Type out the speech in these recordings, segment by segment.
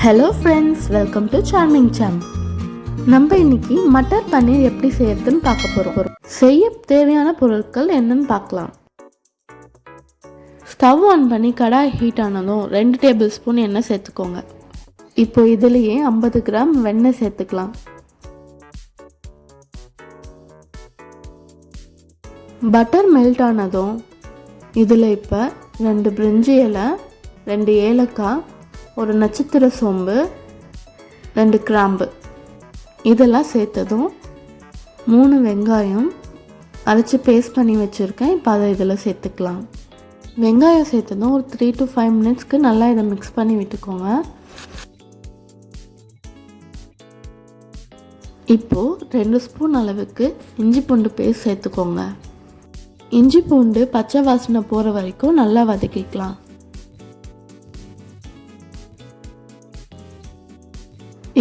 Hello friends, welcome to charming Sam. நம்ம இன்னைக்கு மட்டர் பன்னீர் எப்படி செய்யறதுன்னு பார்க்க போகிறோம். செய்ய தேவையான பொருட்கள் என்னன்னு பார்க்கலாம். ஸ்டவ் ஆன் பண்ணி கடாய் ஹீட் ஆனதும் 2 டேபிள் ஸ்பூன் எண்ணெய் சேர்த்துக்கோங்க. இப்போ இதுலேயே 50 கிராம் வெண்ணெய் சேர்த்துக்கலாம். பட்டர் மெல்ட் ஆனதும் இதில் இப்போ 2 பிரிஞ்சி இலை, 2 ஏலக்காய், ஒரு நட்சத்திர சோம்பு, 2 கிராம்பு இதெல்லாம் சேர்த்ததும் 3 வெங்காயம் அரைச்சி பேஸ்ட் பண்ணி வச்சுருக்கேன். இப்போ அதை இதில் சேர்த்துக்கலாம். வெங்காயம் சேர்த்ததும் ஒரு 3 to 5 மினிட்ஸ்க்கு நல்லா இதை மிக்ஸ் பண்ணி விட்டுக்கோங்க. இப்போது 2 ஸ்பூன் அளவுக்கு இஞ்சி பூண்டு பேஸ்ட் சேர்த்துக்கோங்க. இஞ்சி பூண்டு பச்சை வாசனை போகிற வரைக்கும் நல்லா வதக்கிக்கலாம்.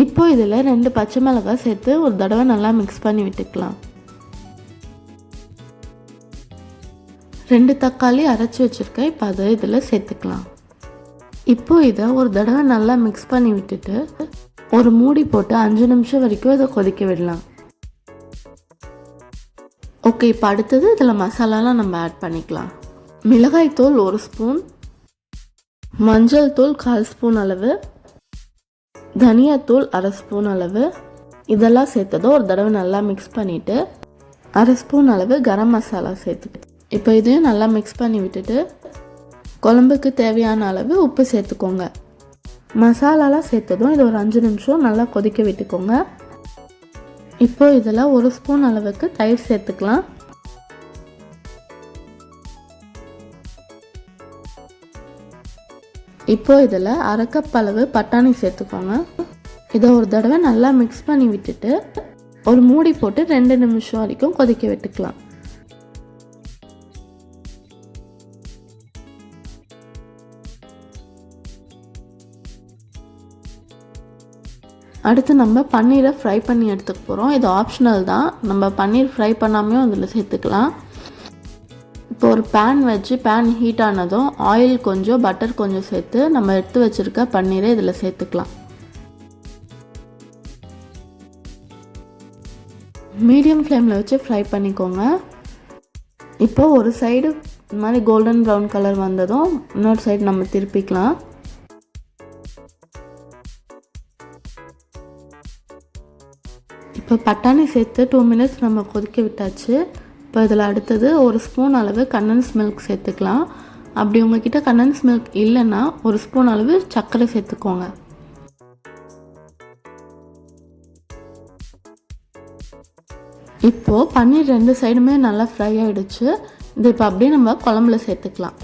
இப்போ இதில் 2 பச்சை மிளகாய் சேர்த்து ஒரு தடவை நல்லா மிக்ஸ் பண்ணி விட்டுக்கலாம். 2 தக்காளி அரைச்சி வச்சுருக்கேன். இப்போ அதை இதில் சேர்த்துக்கலாம். இப்போ இதை ஒரு தடவை நல்லா மிக்ஸ் பண்ணி விட்டுட்டு ஒரு மூடி போட்டு 5 நிமிஷம் வரைக்கும் இதை கொதிக்க விடலாம். ஓகே, இப்போ அடுத்தது இதில் மசாலாலாம் நம்ம ஆட் பண்ணிக்கலாம். மிளகாய் தூள் 1 ஸ்பூன், மஞ்சள் தூள் 1/4 ஸ்பூன் அளவு, தனியாத்தூள் 1/2 ஸ்பூன் அளவு இதெல்லாம் சேர்த்ததும் ஒரு தடவை நல்லா மிக்ஸ் பண்ணிவிட்டு 1/2 ஸ்பூன் அளவு கரம் மசாலா சேர்த்துக்கிட்டு இப்போ இதையும் நல்லா மிக்ஸ் பண்ணி விட்டுட்டு குழம்புக்கு தேவையான அளவு உப்பு சேர்த்துக்கோங்க. மசாலாலாம் சேர்த்ததும் இது ஒரு 5 நிமிஷம் நல்லா கொதிக்க விட்டுக்கோங்க. இப்போ இதில் 1 ஸ்பூன் அளவுக்கு தயிர் சேர்த்துக்கலாம். இப்போ இதில் 1/2 கப் அளவு பட்டாணி சேர்த்துக்கோங்க. இதை ஒரு தடவை நல்லா மிக்ஸ் பண்ணி விட்டுட்டு ஒரு மூடி போட்டு 2 நிமிஷம் வரைக்கும் கொதிக்க விட்டுக்கலாம். அடுத்து நம்ம பன்னீரை ஃப்ரை பண்ணி எடுத்துக்க போகிறோம். இது ஆப்ஷனல் தான், நம்ம பன்னீர் ஃப்ரை பண்ணாமையும் அதில் சேர்த்துக்கலாம். இப்போ ஒரு பேன் வச்சு பேன் ஹீட் ஆனதும் ஆயில் கொஞ்சம் பட்டர் கொஞ்சம் சேர்த்து நம்ம எடுத்து வச்சுருக்க பன்னீரை இதில் சேர்த்துக்கலாம். மீடியம் ஃப்ளேமில் வச்சு ஃப்ரை பண்ணிக்கோங்க. இப்போ ஒரு சைடு இந்த மாதிரி கோல்டன் ப்ரௌன் கலர் வந்ததும் இன்னொரு சைடு நம்ம திருப்பிக்கலாம். இப்போ பட்டாணி சேர்த்து 2 மினிட்ஸ் நம்ம கொதிக்க விட்டாச்சு. இப்போ இதில் அடுத்தது 1 ஸ்பூன் அளவு கண்டன்ஸ் மில்க் சேர்த்துக்கலாம். அப்படி உங்ககிட்ட கண்டன்ஸ் மில்க் இல்லைன்னா 1 ஸ்பூன் அளவு சர்க்கரை சேர்த்துக்கோங்க. இப்போது பன்னீர் 2 சைடுமே நல்லா ஃப்ரை ஆகிடுச்சு. இது இப்போ அப்படியே நம்ம குழம்புல சேர்த்துக்கலாம்.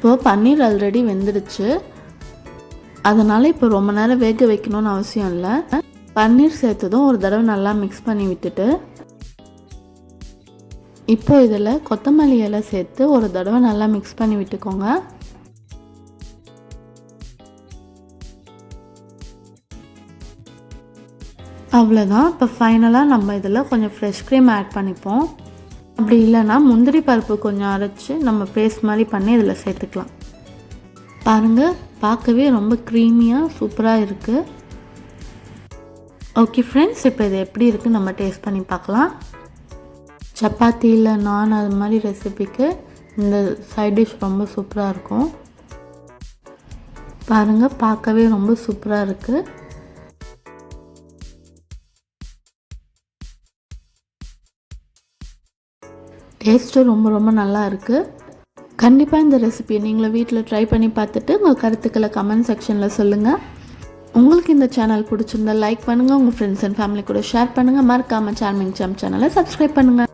இப்போது பன்னீர் ஆல்ரெடி வெந்துடுச்சு, அதனால் இப்போ ரொம்ப நேரம் வேக வைக்கணும்னு அவசியம் இல்லை. பன்னீர் சேர்த்ததும் ஒரு தடவை நல்லா மிக்ஸ் பண்ணி விட்டுட்டு இப்போ இதில் கொத்தமல்லி இலை சேர்த்து ஒரு தடவை நல்லா மிக்ஸ் பண்ணி விட்டுக்கோங்க. அவ்வளோதான். இப்போ ஃபைனலாக நம்ம இதில் கொஞ்சம் ஃப்ரெஷ் க்ரீம் ஆட் பண்ணிப்போம். அப்படி இல்லைன்னா முந்திரி பருப்பு கொஞ்சம் அரைச்சி நம்ம பேஸ்ட் மாதிரி பண்ணி இதில் சேர்த்துக்கலாம். பாருங்கள், பார்க்கவே ரொம்ப க்ரீமியாக சூப்பராக இருக்குது. ஓகே ஃப்ரெண்ட்ஸ், இப்போ இது எப்படி இருக்குது நம்ம டேஸ்ட் பண்ணி பார்க்கலாம். சப்பாத்தி இல்லை நான் அது மாதிரி ரெசிபிக்கு இந்த சைட் டிஷ் ரொம்ப சூப்பராக இருக்கும். பாருங்கள், பார்க்கவே ரொம்ப சூப்பராக இருக்குது. டேஸ்ட்டும் ரொம்ப ரொம்ப நல்லா இருக்குது. கண்டிப்பாக இந்த ரெசிபியை நீங்களும் வீட்டில் ட்ரை பண்ணி பார்த்துட்டு உங்கள் கருத்துக்களை கமெண்ட் செக்ஷனில் சொல்லுங்கள். உங்களுக்கு இந்த சேனல் பிடிச்சிருந்தா லைக் பண்ணுங்கள், உங்கள் ஃப்ரெண்ட்ஸ் அண்ட் ஃபேமிலி கூட ஷேர் பண்ணுங்கள். மறக்காமல் சார்மிங் சாம் சேனலை சப்ஸ்கிரைப் பண்ணுங்கள்.